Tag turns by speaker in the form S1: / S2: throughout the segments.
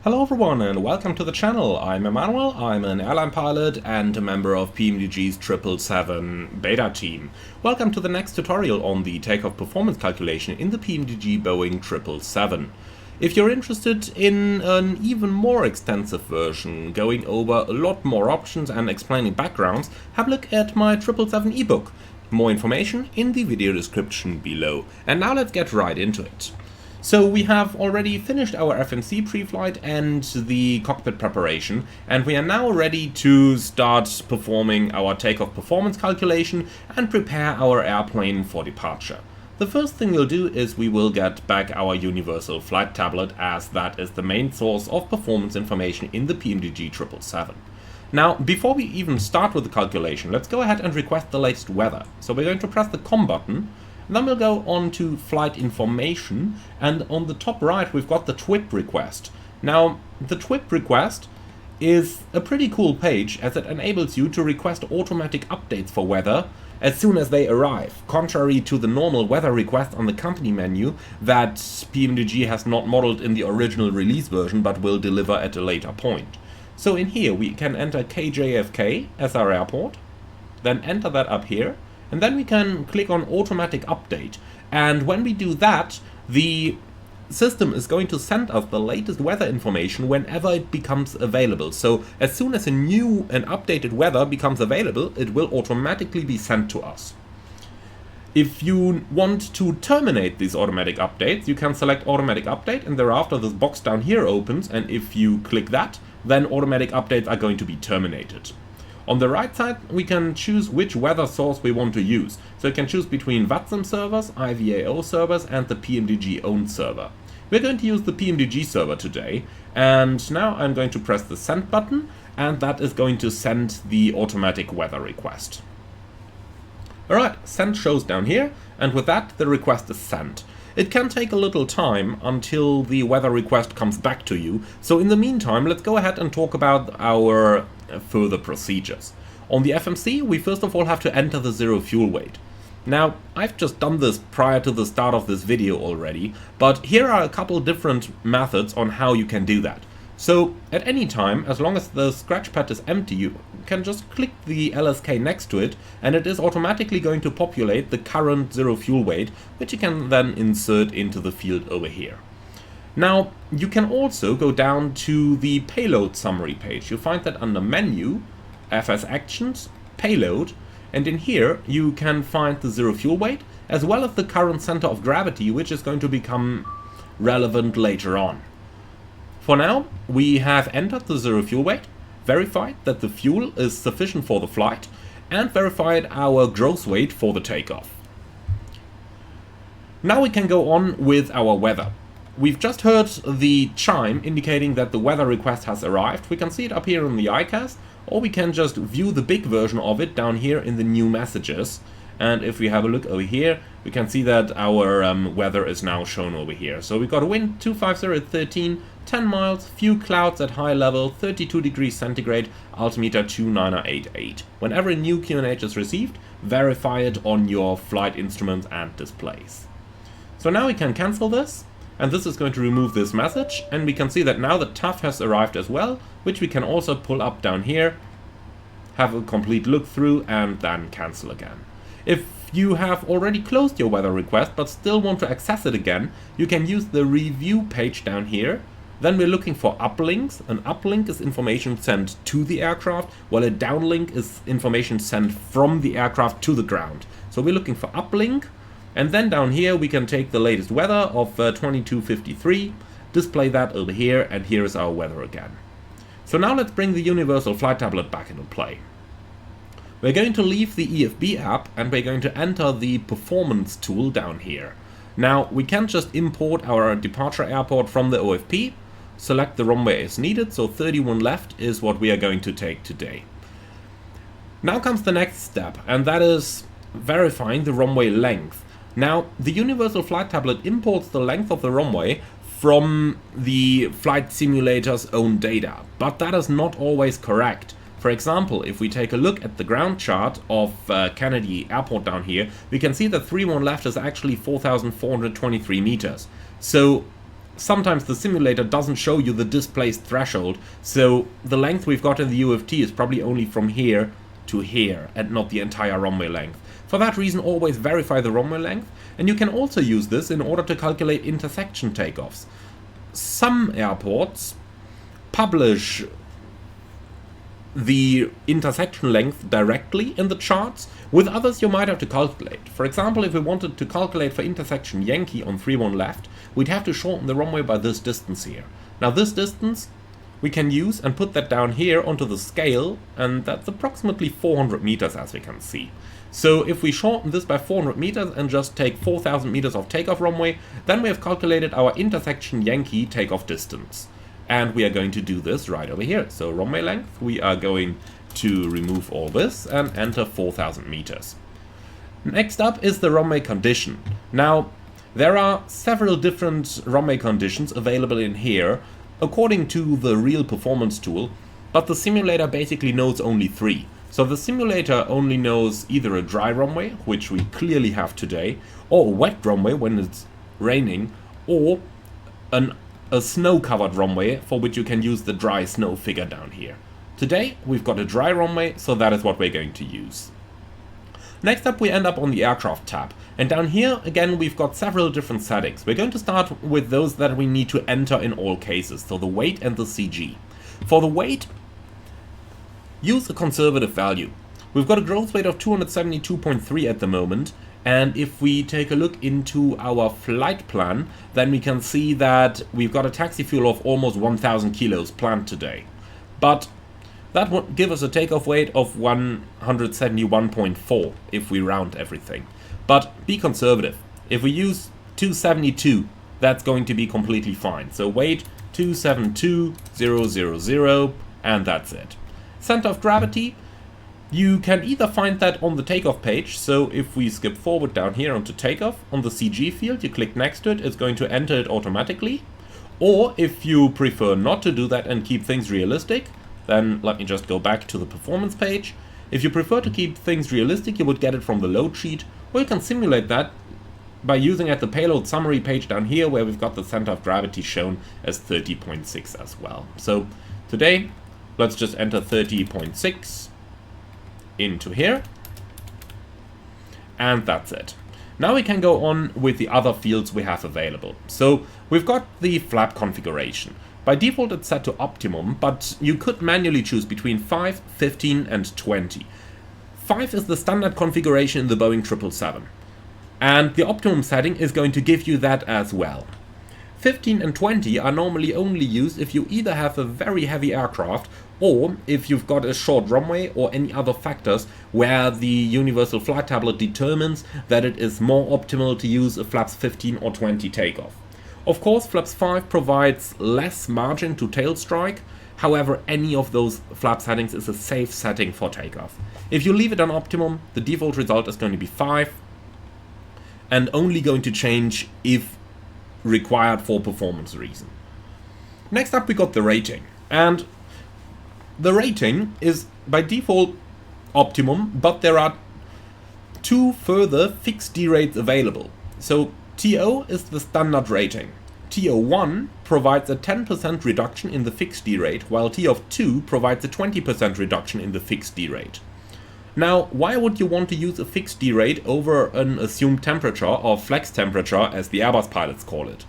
S1: Hello everyone and welcome to the channel. I'm Emmanuel, I'm an airline pilot and a member of PMDG's 777 beta team. Welcome to the next tutorial on the takeoff performance calculation in the PMDG Boeing 777. If you're interested in an even more extensive version, going over a lot more options and explaining backgrounds, have a look at my 777 ebook. More information in the video description below. And now let's get right into it. So we have already finished our FNC pre-flight and the cockpit preparation, and we are now ready to start performing our takeoff performance calculation and prepare our airplane for departure. The first thing we'll do is we will get back our universal flight tablet, as that is the main source of performance information in the PMDG 777. Now, before we even start with the calculation, let's go ahead and request the latest weather. So we're going to press the COM button. Then we'll go on to flight information, and on the top right we've got the TWIP request. Now, the TWIP request is a pretty cool page, as it enables you to request automatic updates for weather as soon as they arrive, contrary to the normal weather request on the company menu that PMDG has not modeled in the original release version but will deliver at a later point. So in here we can enter KJFK as our airport, then enter that up here. And then we can click on automatic update, and when we do that, the system is going to send us the latest weather information whenever it becomes available. So as soon as a new and updated weather becomes available, it will automatically be sent to us. If you want to terminate these automatic updates, you can select automatic update, and thereafter this box down here opens, and if you click that, then automatic updates are going to be terminated. On the right side, we can choose which weather source we want to use. So you can choose between VATSIM servers, IVAO servers, and the PMDG owned server. We're going to use the PMDG server today, and now I'm going to press the send button, and that is going to send the automatic weather request. Alright, send shows down here, and with that the request is sent. It can take a little time until the weather request comes back to you, so in the meantime let's go ahead and talk about our further procedures. On the FMC, we first of all have to enter the zero fuel weight. Now, I've just done this prior to the start of this video already, but here are a couple different methods on how you can do that. So, at any time, as long as the scratch pad is empty, you can just click the LSK next to it, and it is automatically going to populate the current zero fuel weight, which you can then insert into the field over here. Now, you can also go down to the payload summary page. You'll find that under menu, FS Actions, Payload, and in here you can find the zero fuel weight, as well as the current center of gravity, which is going to become relevant later on. For now, we have entered the zero fuel weight, verified that the fuel is sufficient for the flight, and verified our gross weight for the takeoff. Now we can go on with our weather. We've just heard the chime indicating that the weather request has arrived. We can see it up here in the iCast, or we can just view the big version of it down here in the new messages. And if we have a look over here, we can see that our weather is now shown over here. So we've got a wind 250 at 13, 10 miles, few clouds at high level, 32 degrees centigrade, altimeter 2988. Whenever a new QNH is received, verify it on your flight instruments and displays. So now we can cancel this. And this is going to remove this message, and we can see that now the TAF has arrived as well, which we can also pull up down here, have a complete look through, and then cancel again. If you have already closed your weather request but still want to access it again, you can use the review page down here. Then we're looking for uplinks. An uplink is information sent to the aircraft, while a downlink is information sent from the aircraft to the ground. So we're looking for uplink. And then down here we can take the latest weather of 2253, display that over here, and here is our weather again. So now let's bring the universal flight tablet back into play. We're going to leave the EFB app, and we're going to enter the performance tool down here. Now we can just import our departure airport from the OFP, select the runway as needed, so 31 left is what we are going to take today. Now comes the next step, and that is verifying the runway length. Now, the Universal Flight Tablet imports the length of the runway from the flight simulator's own data, but that is not always correct. For example, if we take a look at the ground chart of Kennedy Airport down here, we can see that 31 left is actually 4,423 meters. So sometimes the simulator doesn't show you the displaced threshold, so the length we've got in the UFT is probably only from here to here and not the entire runway length. For that reason, always verify the runway length, and you can also use this in order to calculate intersection takeoffs. Some airports publish the intersection length directly in the charts. With others you might have to calculate. For example, if we wanted to calculate for intersection Yankee on 31 left, we'd have to shorten the runway by this distance here. Now this distance we can use and put that down here onto the scale, and that's approximately 400 meters as we can see. So if we shorten this by 400 meters and just take 4,000 meters of takeoff runway, then we have calculated our intersection Yankee takeoff distance. And we are going to do this right over here. So runway length, we are going to remove all this and enter 4,000 meters. Next up is the runway condition. Now, there are several different runway conditions available in here according to the real performance tool, but the simulator basically knows only 3. So the simulator only knows either a dry runway, which we clearly have today, or a wet runway when it's raining, or a snow-covered runway for which you can use the dry snow figure down here. Today we've got a dry runway, so that is what we're going to use. Next up we end up on the aircraft tab, and down here again we've got several different settings. We're going to start with those that we need to enter in all cases, so the weight and the CG. For the weight, use a conservative value. We've got a growth weight of 272.3 at the moment, and if we take a look into our flight plan, then we can see that we've got a taxi fuel of almost 1,000 kilos planned today. But that would give us a takeoff weight of 171.4 if we round everything. But be conservative. If we use 272, that's going to be completely fine. So weight 272,000, and that's it. Center of gravity, you can either find that on the takeoff page, so if we skip forward down here onto takeoff, on the CG field, you click next to it, it's going to enter it automatically. Or if you prefer not to do that and keep things realistic, then let me just go back to the performance page. If you prefer to keep things realistic, you would get it from the load sheet, or you can simulate that by using at the payload summary page down here, where we've got the center of gravity shown as 30.6 as well. So today, let's just enter 30.6 into here, and that's it. Now we can go on with the other fields we have available. So we've got the flap configuration. By default it's set to optimum, but you could manually choose between 5, 15 and 20. 5 is the standard configuration in the Boeing 777, and the optimum setting is going to give you that as well. 15 and 20 are normally only used if you either have a very heavy aircraft or if you've got a short runway or any other factors where the Universal Flight Tablet determines that it is more optimal to use a flaps 15 or 20 takeoff. Of course, flaps 5 provides less margin to tail strike, however any of those flap settings is a safe setting for takeoff. If you leave it on optimum, the default result is going to be 5 and only going to change if required for performance reason. Next up we got the rating, and the rating is by default optimum, but there are 2 further fixed D rates available. So TO is the standard rating. TO1 provides a 10% reduction in the fixed D rate, while TO2 provides a 20% reduction in the fixed D rate. Now, why would you want to use a fixed D rate over an assumed temperature, or flex temperature as the Airbus pilots call it?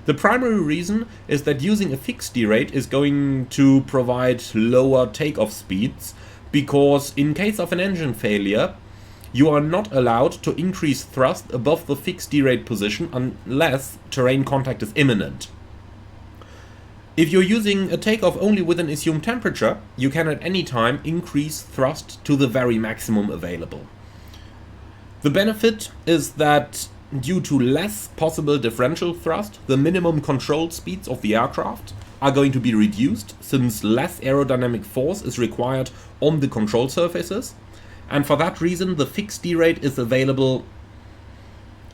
S1: The primary reason is that using a fixed D rate is going to provide lower takeoff speeds, because in case of an engine failure, you are not allowed to increase thrust above the fixed D rate position unless terrain contact is imminent. If you're using a takeoff only with an assumed temperature, you can at any time increase thrust to the very maximum available. The benefit is that due to less possible differential thrust, the minimum control speeds of the aircraft are going to be reduced, since less aerodynamic force is required on the control surfaces, and for that reason the fixed D rate is available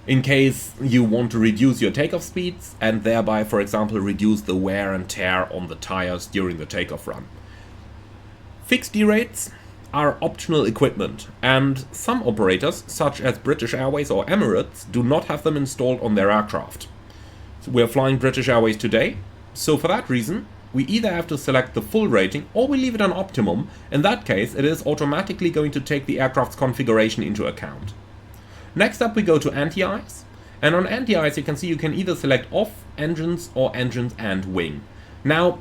S1: in case you want to reduce your takeoff speeds and thereby, for example, reduce the wear and tear on the tires during the takeoff run. Fixed D rates are optional equipment, and some operators, such as British Airways or Emirates, do not have them installed on their aircraft. we're flying British Airways today, so for that reason, we either have to select the full rating or we leave it on optimum. In that case, it is automatically going to take the aircraft's configuration into account. Next up we go to anti-ice, and on anti-ice you can see you can either select off engines or engines and wing. Now,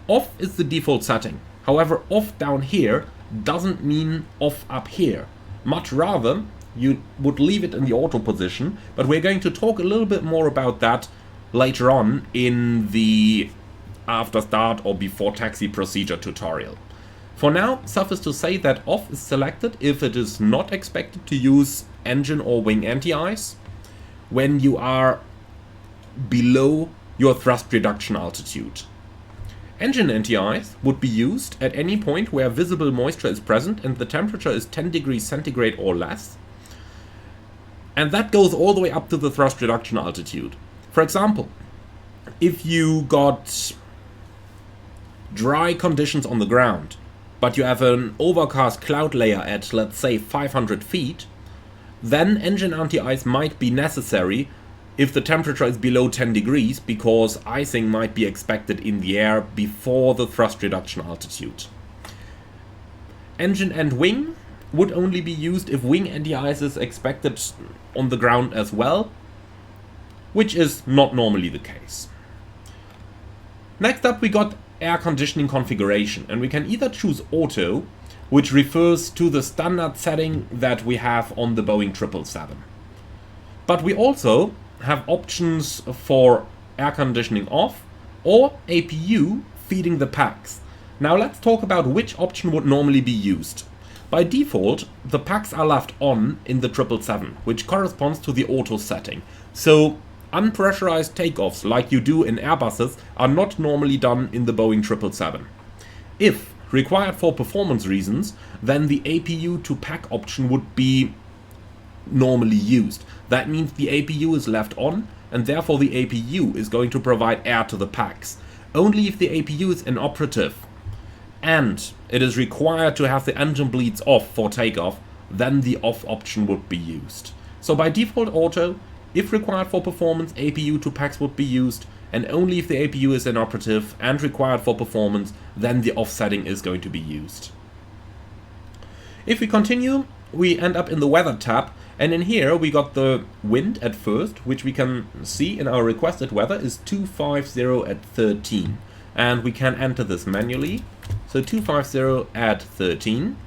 S1: off is the default setting. However, off down here doesn't mean off up here. Much rather, you would leave it in the auto position, but we're going to talk a little bit more about that later on in the after start or before taxi procedure tutorial. For now, suffice to say that off is selected if it is not expected to use engine or wing anti-ice when you are below your thrust reduction altitude. Engine anti-ice would be used at any point where visible moisture is present and the temperature is 10 degrees centigrade or less. And that goes all the way up to the thrust reduction altitude. For example, if you got dry conditions on the ground, but you have an overcast cloud layer at, let's say, 500 feet, then engine anti-ice might be necessary if the temperature is below 10 degrees, because icing might be expected in the air before the thrust reduction altitude. Engine and wing would only be used if wing anti-ice is expected on the ground as well, which is not normally the case. Next up we got air conditioning configuration, and we can either choose auto, which refers to the standard setting that we have on the Boeing 777. But we also have options for air conditioning off or APU feeding the packs. Now let's talk about which option would normally be used. By default, the packs are left on in the 777, which corresponds to the auto setting. So unpressurized takeoffs like you do in Airbuses are not normally done in the Boeing 777. If required for performance reasons, then the APU to pack option would be normally used. That means the APU is left on, and therefore the APU is going to provide air to the packs. Only if the APU is inoperative and it is required to have the engine bleeds off for takeoff, then the off option would be used. So by default auto, if required for performance, APU to packs would be used, and only if the APU is inoperative and required for performance, then the off setting is going to be used. If we continue, we end up in the weather tab, and in here we got the wind at first, which we can see in our requested weather is 250 at 13, and we can enter this manually. So 250 at 13.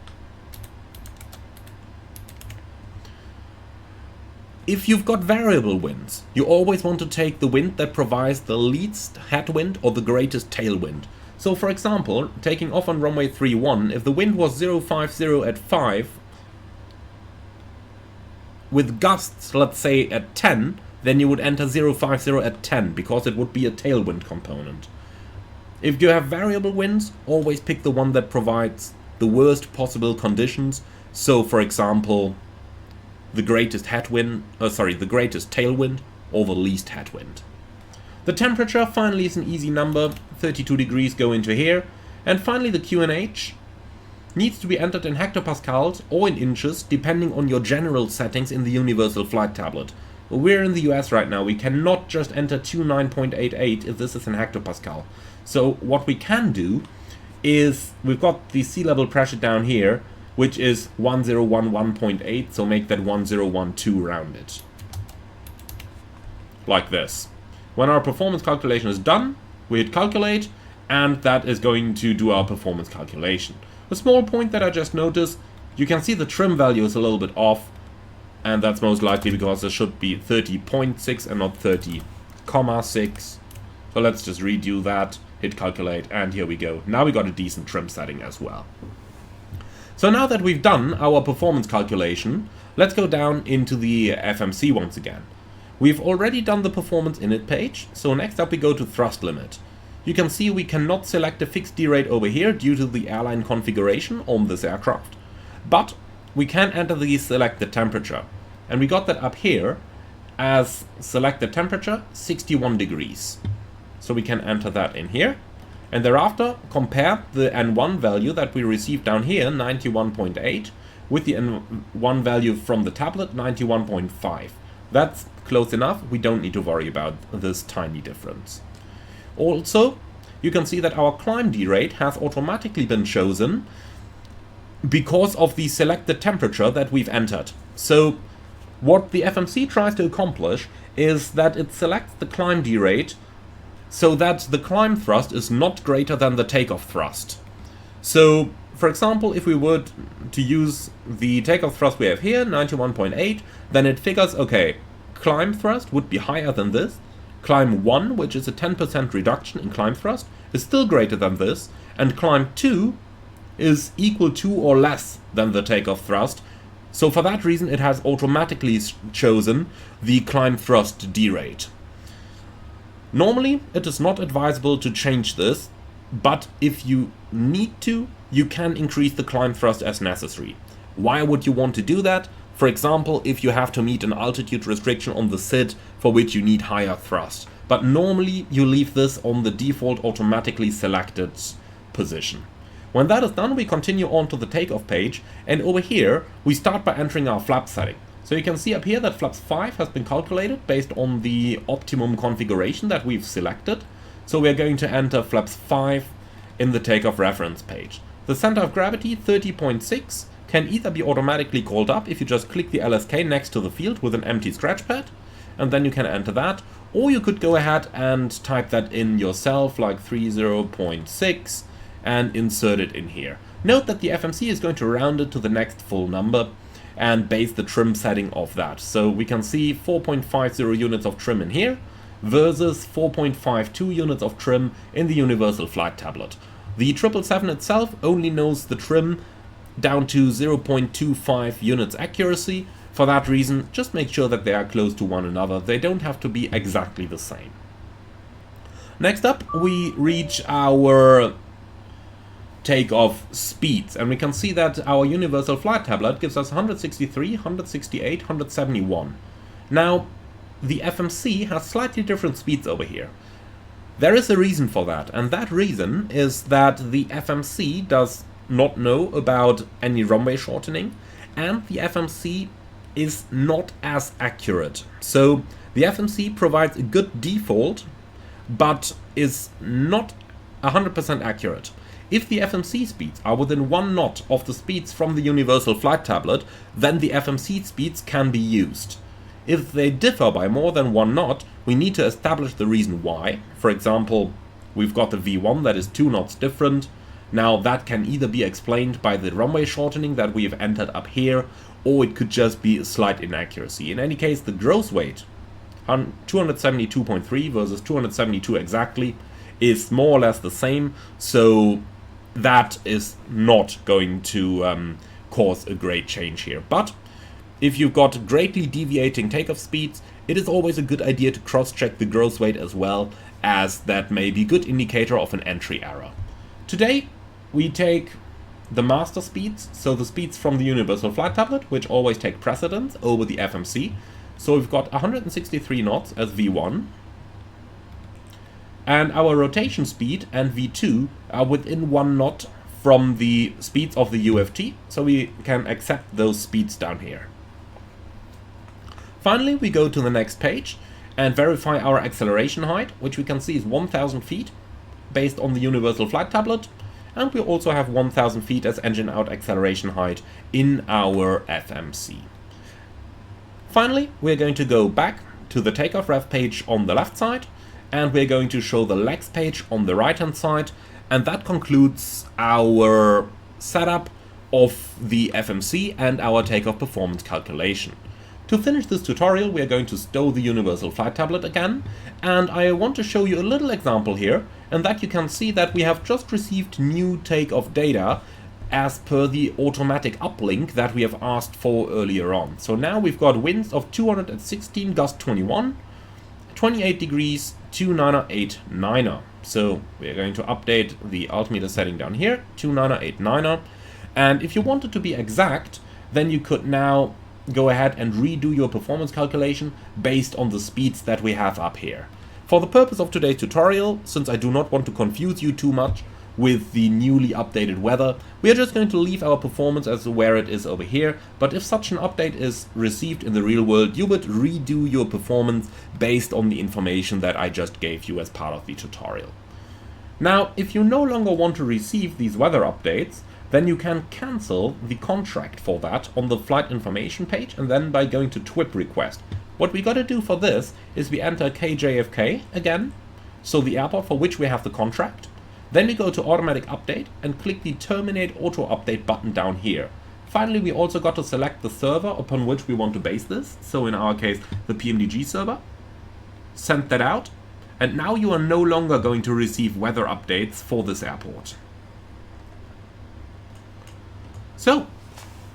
S1: If you've got variable winds, you always want to take the wind that provides the least headwind or the greatest tailwind. So for example, taking off on runway 31, if the wind was 050 at 5, with gusts, let's say at 10, then you would enter 050 at 10, because it would be a tailwind component. If you have variable winds, always pick the one that provides the worst possible conditions. So for example, the greatest the greatest tailwind or the least headwind. The temperature finally is an easy number, 32 degrees go into here, and finally the QNH needs to be entered in hectopascals or in inches depending on your general settings in the Universal Flight Tablet. We're in the US right now, we cannot just enter 29.88 if this is in hectopascal. So what we can do is, we've got the sea level pressure down here, which is 1011.8, so make that 1012 rounded. Like this. When our performance calculation is done, we hit calculate, and that is going to do our performance calculation. A small point that I just noticed, you can see the trim value is a little bit off, and that's most likely because it should be 30.6 and not 30.6. So let's just redo that, hit calculate, and here we go. Now we got a decent trim setting as well. So now that we've done our performance calculation, let's go down into the FMC once again. We've already done the performance init page, so next up we go to thrust limit. You can see we cannot select a fixed D rate over here due to the airline configuration on this aircraft, but we can enter the selected temperature, and we got that up here as selected temperature 61 degrees. So we can enter that in here, and thereafter compare the N1 value that we received down here, 91.8, with the N1 value from the tablet, 91.5. That close enough, we don't need to worry about this tiny difference. Also, you can see that our climb derate has automatically been chosen because of the selected temperature that we've entered. So what the FMC tries to accomplish is that it selects the climb derate so that the climb thrust is not greater than the takeoff thrust. So, for example, if we were to use the takeoff thrust we have here, 91.8, then it figures, okay, climb thrust would be higher than this. Climb 1, which is a 10% reduction in climb thrust, is still greater than this, and climb 2 is equal to or less than the takeoff thrust. So for that reason it has automatically chosen the climb thrust derate. Normally it is not advisable to change this, but if you need to, you can increase the climb thrust as necessary. Why would you want to do that? For example, if you have to meet an altitude restriction on the SID for which you need higher thrust. But normally you leave this on the default automatically selected position. When that is done, we continue on to the takeoff page, and over here we start by entering our flap setting. So you can see up here that flaps 5 has been calculated based on the optimum configuration that we've selected. So we're going to enter flaps 5 in the takeoff reference page. The center of gravity, 30.6, can either be automatically called up if you just click the LSK next to the field with an empty scratch pad, and then you can enter that, or you could go ahead and type that in yourself, like 30.6, and insert it in here. Note that the FMC is going to round it to the next full number and base the trim setting of that. So we can see 4.50 units of trim in here versus 4.52 units of trim in the Universal Flight Tablet. The 777 itself only knows the trim down to 0.25 units accuracy. For that reason, just make sure that they are close to one another. They don't have to be exactly the same. Next up, we reach our takeoff speeds, and we can see that our Universal Flight Tablet gives us 163, 168, 171. Now, the FMC has slightly different speeds over here. There is a reason for that, and that reason is that the FMC does not know about any runway shortening, and the FMC is not as accurate. So the FMC provides a good default, but is not 100% accurate. If the FMC speeds are within 1 knot of the speeds from the Universal Flight Tablet, then the FMC speeds can be used. If they differ by more than 1 knot, we need to establish the reason why. For example, we've got the V1 that is 2 knots different. Now that can either be explained by the runway shortening that we've entered up here, or it could just be a slight inaccuracy. In any case, the gross weight, 272.3 versus 272 exactly, is more or less the same, so that is not going to cause a great change here. But if you've got greatly deviating takeoff speeds, it is always a good idea to cross-check the gross weight as well, as that may be a good indicator of an entry error. Today we take the master speeds, so the speeds from the Universal Flight Tablet, which always take precedence over the FMC. So we've got 163 knots as V1, and our rotation speed and V2 are within 1 knot from the speeds of the UFT, so we can accept those speeds down here. Finally, we go to the next page and verify our acceleration height, which we can see is 1000 feet based on the Universal Flight Tablet, and we also have 1000 feet as engine out acceleration height in our FMC. Finally, we're going to go back to the takeoff ref page on the left side, and we're going to show the legs page on the right hand side, and that concludes our setup of the FMC and our takeoff performance calculation. To finish this tutorial, we are going to stow the Universal Flight Tablet again, and I want to show you a little example here, and that you can see that we have just received new takeoff data as per the automatic uplink that we have asked for earlier on. So now we've got winds of 216, gust 21, 28 degrees, 298.9er. So we are going to update the altimeter setting down here, 298.9er. And if you wanted to be exact, then you could now go ahead and redo your performance calculation based on the speeds that we have up here. For the purpose of today's tutorial, since I do not want to confuse you too much, with the newly updated weather. We are just going to leave our performance as where it is over here, but if such an update is received in the real world, you would redo your performance based on the information that I just gave you as part of the tutorial. Now, if you no longer want to receive these weather updates, then you can cancel the contract for that on the flight information page, and then by going to TWIP request. What we gotta do for this is we enter KJFK again, so the airport for which we have the contract. Then we go to automatic update and click the terminate auto update button down here. Finally, we also got to select the server upon which we want to base this, so in our case the PMDG server. Send that out, and now you are no longer going to receive weather updates for this airport. So,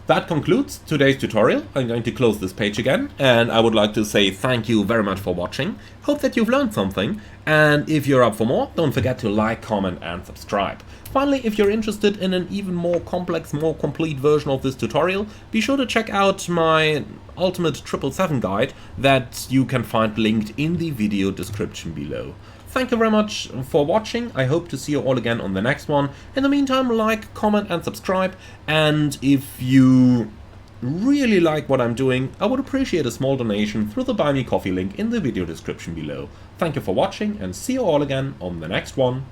S1: that concludes today's tutorial. I'm going to close this page again, and I would like to say thank you very much for watching. Hope that you've learned something, and if you're up for more, don't forget to like, comment and subscribe. Finally, if you're interested in an even more complex, more complete version of this tutorial, be sure to check out my ultimate 777 guide that you can find linked in the video description below. Thank you very much for watching. I hope to see you all again on the next one. In the meantime, like, comment and subscribe. And if you really like what I'm doing, I would appreciate a small donation through the Buy Me Coffee link in the video description below. Thank you for watching and see you all again on the next one.